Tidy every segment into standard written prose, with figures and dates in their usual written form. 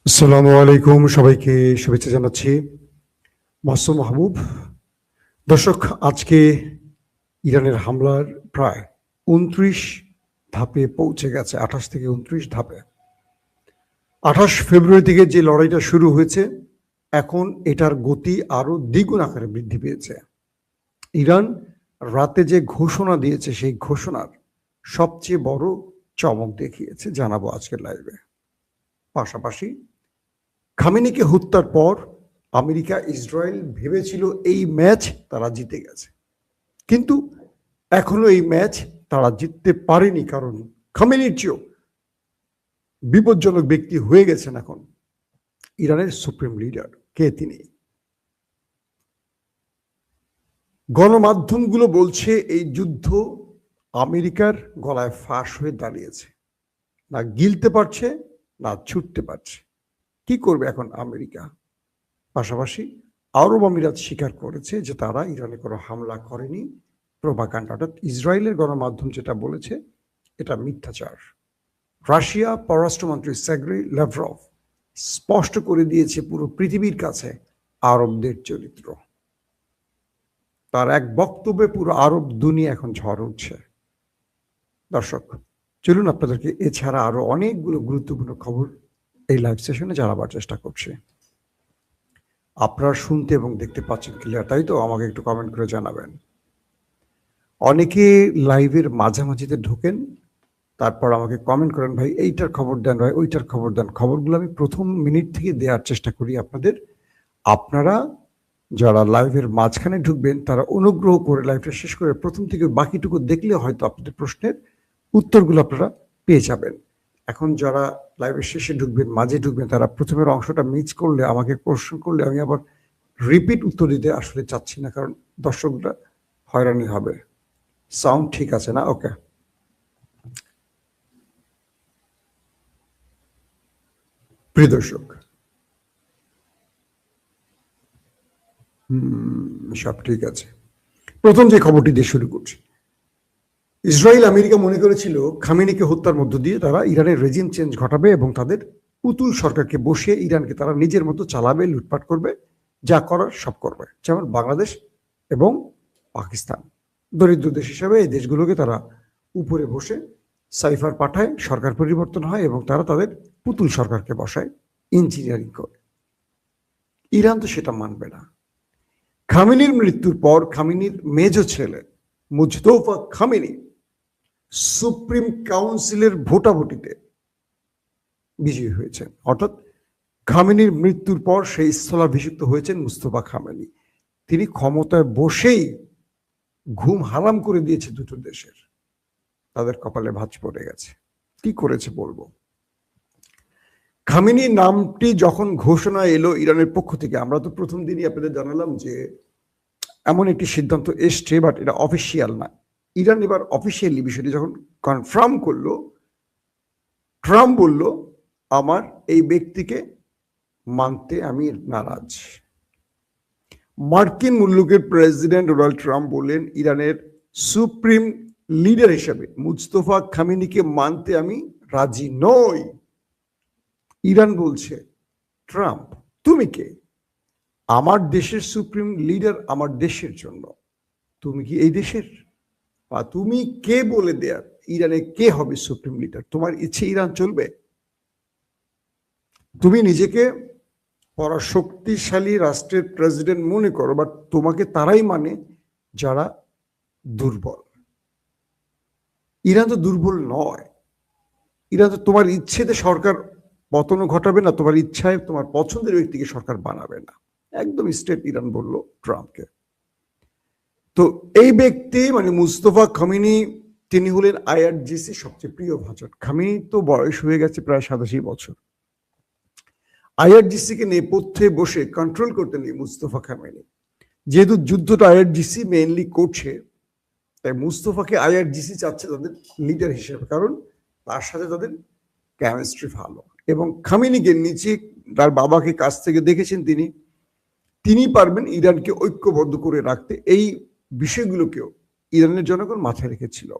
আসসালামু আলাইকুম, সবাইকে শুভেচ্ছা জানাচ্ছি। মাসুম মাহবুব। দর্শক, আজকে ইরানের হামলার প্রায় ২৯ ধাপে পৌঁছে গেছে, ২৮ থেকে ২৯ ধাপে। ২৮ ফেব্রুয়ারি থেকে যে লড়াইটা শুরু হয়েছে, এখন এটার গতি আরো দ্বিগুণ আকারে বৃদ্ধি পেয়েছে। ইরান রাতে যে ঘোষণা দিয়েছে, সেই ঘোষণার সবচেয়ে বড় চমক দেখিয়েছে, জানাবো আজকের লাইভে। পাশাপাশি খামেনিকে হত্যার পর আমেরিকা ইসরায়েল ভেবেছিল এই ম্যাচ তারা জিতে গেছে, কিন্তু এখনো এই ম্যাচ তারা জিততে পারেনি, কারণ খামেনির চেয়েও বিপজ্জনক ব্যক্তি হয়ে গেছেন এখন ইরানের সুপ্রিম লিডার। কে তিনি? গণমাধ্যমগুলো বলছে এই যুদ্ধ আমেরিকার গলায় ফাঁস হয়ে দাঁড়িয়েছে, না গিলতে পারছে না ছুটতে পারছে। কি করবে এখন আমেরিকা? পাশাপাশি আরব আমিরাত স্বীকার করেছে যে তারা ইরানে কোনো হামলা করেনি। প্রোপাগান্ডা, অর্থাৎ ইসরায়েলের গণমাধ্যম যেটা বলেছে এটা মিথ্যাচার। রাশিয়া পররাষ্ট্রমন্ত্রী সের্গেই ল্যাভরভ স্পষ্ট করে দিয়েছে পুরো পৃথিবীর কাছে আরবদের চরিত্র। তার এক বক্তব্যে পুরো আরব দুনিয়া এখন ঝড় উঠছে। দর্শক, চলুন আপনাদেরকে এছাড়া আরো অনেকগুলো গুরুত্বপূর্ণ খবর এই লাইভ সেশনে জানাবার চেষ্টা করছি। আপনারা শুনতে এবং দেখতে পাচ্ছেন ক্লিয়ার, তাই তো? আমাকে একটু কমেন্ট করে জানাবেন। অনেকে লাইভের মাঝামাঝিতে ঢোকেন, তারপর আমাকে কমেন্ট করেন, ভাই এইটার খবর দেন, ভাই ওইটার খবর দেন। খবরগুলো আমি প্রথম মিনিট থেকে দেওয়ার চেষ্টা করি আপনাদের। আপনারা যারা লাইভের মাঝখানে ঢুকবেন তারা অনুগ্রহ করে লাইভটা শেষ করে প্রথম থেকে বাকিটুকু দেখলে হয়তো আপনাদের প্রশ্নের উত্তরগুলো আপনারা পেয়ে যাবেন। এখন যারা লাইভের শেষে ঢুকবেন, মাঝে ঢুকবেন, তারা প্রথমের অংশটা মিস করলে, আমাকে প্রশ্ন করলে আমি আবার রিপিট উত্তর দিতে আসলে চাচ্ছি না, কারণ দর্শকরা হয়রানি হবে। সাউন্ড ঠিক আছে না? ওকে। প্রিয় দর্শক, সব ঠিক আছে। প্রথম যে খবরটি দিয়ে শুরু করছি। ইসরায়েল আমেরিকা মনে করেছিল খামেনিকে হত্যার মধ্য দিয়ে তারা ইরানের রেজিম চেঞ্জ ঘটাবে এবং তাদের পুতুল সরকারকে বসিয়ে ইরানকে তারা নিজের মতো চালাবে, লুটপাট করবে, যা করার সব করবে। যেমন বাংলাদেশ এবং পাকিস্তান দরিদ্র দেশ হিসাবে এই দেশগুলোকে তারা উপরে বসে সাইফার পাঠায়, সরকার পরিবর্তন হয় এবং তারা তাদের পুতুল সরকারকে বসায়, ইঞ্জিনিয়ারিং করে। ইরান তো সেটা মানবে না। খামেনির মৃত্যুর পর খামেনির মেজ ছেলে মুজতফা খামেনি সুপ্রিম কাউন্সিলের ভোটাভুটিতে বিজয়ী হয়েছেন, অর্থাৎ খামেনির মৃত্যুর পর সেই স্থলাভিষিক্ত হয়েছেন মুস্তফা খামেনি। তিনি ক্ষমতায় বসেই ঘুম হারাম করে দিয়েছে দুটো দেশের, তাদের কপালে ভাঁজ পড়ে গেছে। কি করেছে বলবো। খামেনি নামটি যখন ঘোষণা এলো ইরানের পক্ষ থেকে, আমরা তো প্রথম দিনই আপনাদের জানালাম যে এমন একটি সিদ্ধান্ত এসছে, বাট এটা অফিসিয়াল না। ইরান এবার অফিসিয়ালি বিষয়টি যখন কনফার্ম করলো, ট্রাম্প বলল আমার এই ব্যক্তিকে মানতে আমি নারাজ। মার্কিন মুলুকের প্রেসিডেন্ট ডোনাল্ড ট্রাম্প বললেন ইরানের সুপ্রিম লিডার হিসেবে মুস্তফা খামেনিকে মানতে আমি রাজি নই। ইরান বলছে, ট্রাম্প তুমি কে? আমার দেশের সুপ্রিম লিডার আমার দেশের জন্য, তুমি কি এই দেশের? বা তুমি কে বলে দেয়ার ইরানে কে হবে সুপ্রিম লিডার? তোমার ইচ্ছে ইরান চলবে? তুমি নিজেকে পরাশক্তিশালী রাষ্ট্রের প্রেসিডেন্ট মনে করো, বাট তোমাকে তারাই মানে যারা দুর্বল। ইরান তো দুর্বল নয়। ইরান তো তোমার ইচ্ছেতে সরকার পতনও ঘটাবে না, তোমার ইচ্ছায় তোমার পছন্দের ব্যক্তিকে সরকার বানাবে না। একদম স্ট্রেট ইরান বলল ট্রাম্পকে। তো এই ব্যক্তি মানে মুস্তফা খামেনি, তিনি হলেন আইআরজিসি সবচেয়ে প্রিয় ভাজন। খামেনি তো বয়স হয়ে গেছে প্রায় ৮৭ বছর। আইআরজিসিকে নেপথ্যে বসে কন্ট্রোল করতেন এই মুস্তফা খামেনি। যেহেতু যুদ্ধটা আইআরজিসি মেইনলি করছে, তাই মুস্তফাকে আইআরজিসি চাচ্ছে তাদের লিডার হিসেবে, কারণ তার সাথে তাদের কেমিস্ট্রি ভালো। এবং খামেনিকে নিচে তার বাবাকে কাছ থেকে দেখেছেন তিনি পারবেন ইরানকে ঐক্যবদ্ধ করে রাখতে। এই বিষয়গুলোকেও ইরানের জনগণ মাথায় রেখেছিল।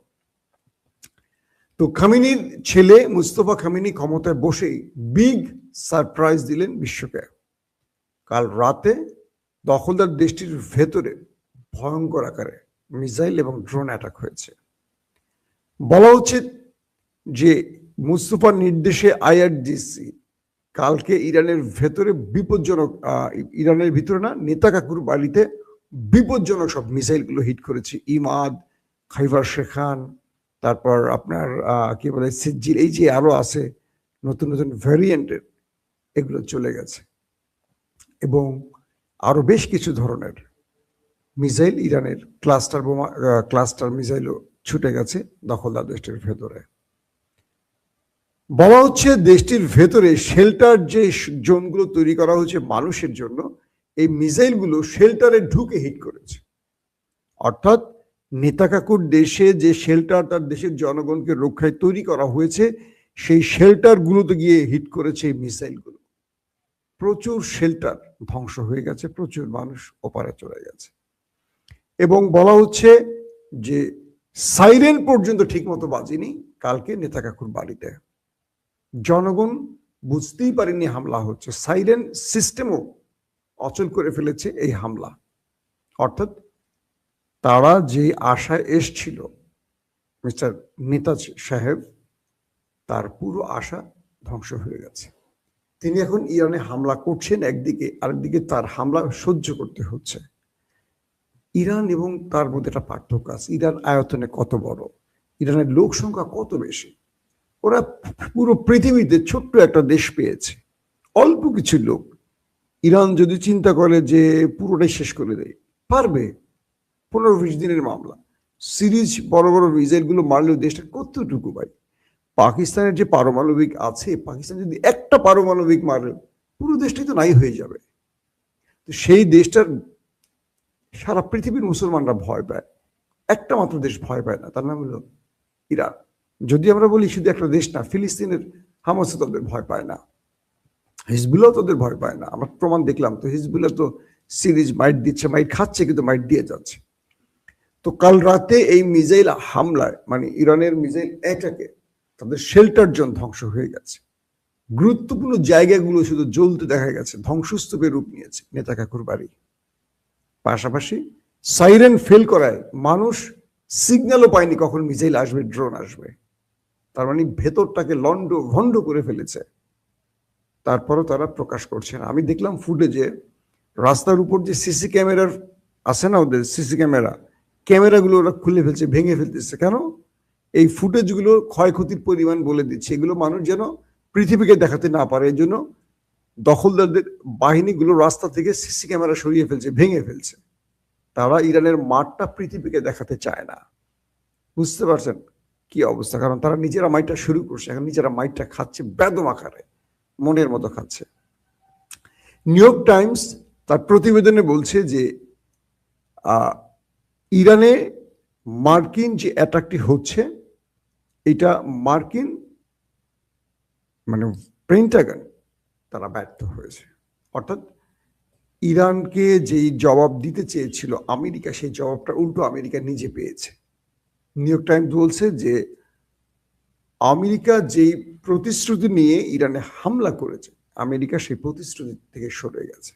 তো খামেনির ছেলে মুস্তফা খামেনি ক্ষমতায় বসেই বিগ সারপ্রাইজ দিলেন বিশ্বকে। কাল রাতে দখলদার দেশটির ভেতরে ভয়ঙ্কর আকারে মিসাইল এবং ড্রোন অ্যাটাক হয়েছে। বলা উচিত যে মুস্তফার নির্দেশে IRGC কালকে ইরানের ভেতরে বিপজ্জনক, ইরানের ভিতরে না, নেতা কাকুর বাড়িতে বিপজ্জনক সব মিসাইলগুলো হিট করেছে। ইমাদ, খাইবার শেখান, তারপর আপনার কি বলে সিজ্জির, এই যে আরো আছে নতুন নতুন ভ্যারিয়েন্টের, এগুলো চলে গেছে। এবং আরো বেশ কিছু ধরনের মিসাইল, ইরানের ক্লাস্টার বোমা, ক্লাস্টার মিসাইলও ছুটে গেছে দখলদার দেশটির ভেতরে। বলা হচ্ছে দেশটির ভেতরে শেল্টার যে জোনগুলো তৈরি করা হয়েছে মানুষের জন্য, এই মিসাইলগুলো শেল্টারে ঢুকে হিট করেছে। অর্থাৎ নেতা কাকুর দেশে যে শেল্টার তার দেশের জনগণকে রক্ষায় তৈরি করা হয়েছে, সেই শেল্টার গুলোতে গিয়ে হিট করেছে এই মিসাইলগুলো। প্রচুর শেল্টার ধ্বংস হয়ে গেছে, প্রচুর মানুষ ওপারে চলে গেছে। এবং বলা হচ্ছে যে সাইরেন পর্যন্ত ঠিক মতো বাজেনি কালকে নেতা কাকুর বাড়িতে। জনগণ বুঝতেই পারেনি হামলা হচ্ছে, সাইরেন সিস্টেমও অচল করে ফেলেছে এই হামলা। অর্থাৎ তারা যে আশায় এসছিল মিস্টার নেতাজ সাহেব, তার পুরো আশা ধ্বংস হয়ে গেছে। তিনি এখন ইরানে হামলা করছেন একদিকে, আরেকদিকে তার হামলা সহ্য করতে হচ্ছে। ইরান এবং তার মধ্যে একটা পার্থক্য আছে। ইরান আয়তনে কত বড়, ইরানের লোক সংখ্যা কত বেশি। ওরা পুরো পৃথিবীতে ছোট্ট একটা দেশ পেয়েছে, অল্প কিছু লোক। ইরান যদি চিন্তা করে যে পুরোটাই শেষ করে দেয়, পারবে। 15-20 দিনের মামলা। সিরিজ বড় বড় মিসাইলগুলো মারলেও দেশটা কতটুকু ভাই। পাকিস্তানের যে পারমাণবিক আছে, পাকিস্তান যদি একটা পারমাণবিক মারে পুরো দেশটাই তো নাই হয়ে যাবে। তো সেই দেশটার সারা পৃথিবীর মুসলমানরা ভয় পায়, একটা মাত্র দেশ ভয় পায় না, তার নাম হলো ইরান। যদি আমরা বলি শুধু একটা দেশ না, ফিলিস্তিনের হামাসও তাদের ভয় পায় না, হিজবুল্লাহ তাদের ভয় পায় না। আমরা প্রমাণ দেখলাম তো, হিজবুল্লাহ তো সিরিজ মাইট দিচ্ছে, মাইট খাচ্ছে, কিন্তু মাইট দিয়ে যাচ্ছে। তো কাল রাতে এই মিসাইল হামলায়, মানে ইরানের মিসাইল অ্যাটাকে তাদের শেল্টার জোন ধ্বংস হয়ে গেছে। গুরুত্বপূর্ণ জায়গাগুলো শুধু জ্বলতে দেখা গেছে, ধ্বংসস্তূপের রূপ নিয়েছে নেতা কাকুর বাড়ি। পাশাপাশি সাইরেন ফেল করায় মানুষ সিগন্যালও পায়নি কখন মিসাইল আসবে, ড্রোন আসবে। তার মানে ভেতরটাকে লন্ড ভন্ড করে ফেলেছে। তারপরও তারা প্রকাশ করছে না। আমি দেখলাম ফুটেজে রাস্তার উপর যে সিসি ক্যামেরার আছে না, ওদের সিসি ক্যামেরাগুলো ওরা খুলে ফেলছে, ভেঙে ফেলতেছে। কেন? এই ফুটেজগুলো ক্ষয়ক্ষতির পরিমাণ বলে দিচ্ছে। এগুলো মানুষ যেন পৃথিবীকে দেখাতে না পারে, এই জন্য দখলদারদের বাহিনীগুলো রাস্তা থেকে সিসি ক্যামেরা সরিয়ে ফেলছে, ভেঙে ফেলছে। তারা ইরানের মাঠটা পৃথিবীকে দেখাতে চায় না। বুঝতে পারছেন কি অবস্থা? কারণ তারা নিজেরা মাইটটা শুরু করছে, এখন নিজেরা মাইটটা খাচ্ছে বেদম আকারে, মনের মতো খাচ্ছে। নিউ ইয়র্ক টাইমস তার প্রতিবেদনে বলছে যে ইরানে মার্কিন যে অ্যাটাকটি হচ্ছে, এটা মার্কিন মানে পেন্টাগন তারা ব্যর্থ হয়েছে। অর্থাৎ ইরানকে যেই জবাব দিতে চেয়েছিল আমেরিকা, সেই জবাবটা উল্টো আমেরিকা নিজে পেয়েছে। নিউ ইয়র্ক টাইমস বলছে যে আমেরিকা যেই প্রতিশ্রুতি নিয়ে ইরানে হামলা করেছে, আমেরিকা সেই প্রতিশ্রুতি থেকে সরে গেছে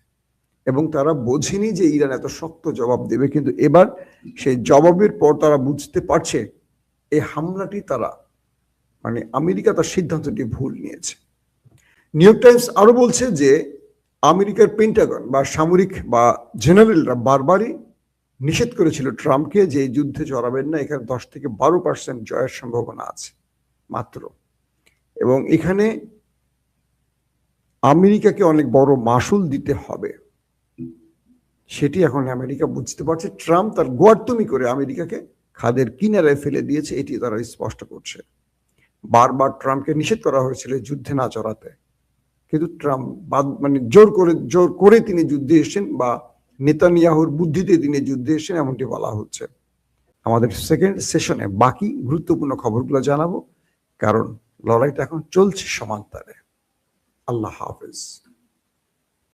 এবং তারা বোঝেনি যে ইরান এত শক্ত জবাব দেবে। কিন্তু এবার সেই জবাবের পর তারা বুঝতে পারছে এই হামলাটি তারা, মানে আমেরিকা তার সিদ্ধান্তটি ভুল নিয়েছে। নিউ ইয়র্ক টাইমস আরো বলছে যে আমেরিকার পেন্টাগন বা সামরিক বা জেনারেলরা বারবারই নিষেধ করেছিল ট্রাম্পকে যে যুদ্ধে জড়াবেন না, এখানে 10 থেকে 12% জয়ের সম্ভাবনা আছে মাত্র। এবং এখানে আমেরিকাকে অনেক বড় মাসুল দিতে হবে, সেটি এখন আমেরিকা বুঝতে পারছে। ট্রাম্প তার গোয়ার্তুমি করে আমেরিকাকে খাদের কিনারায় ফেলে দিয়েছে, এটি তারা স্পষ্ট করছে। বারবার ট্রাম্পকে নিষেধ করা হয়েছিল যুদ্ধে না জড়াতে, কিন্তু ট্রাম্প মানে জোর করে তিনি যুদ্ধে এসেছেন, বা নেতানিয়াহুর বুদ্ধিতে তিনি যুদ্ধে এসেছেন এমনটি বলা হচ্ছে। আমাদের সেকেন্ড সেশনে বাকি গুরুত্বপূর্ণ খবরগুলো জানাবো, কারণ লড়াইটা এখন চলছে সমান্তরে। আল্লাহ হাফেজ।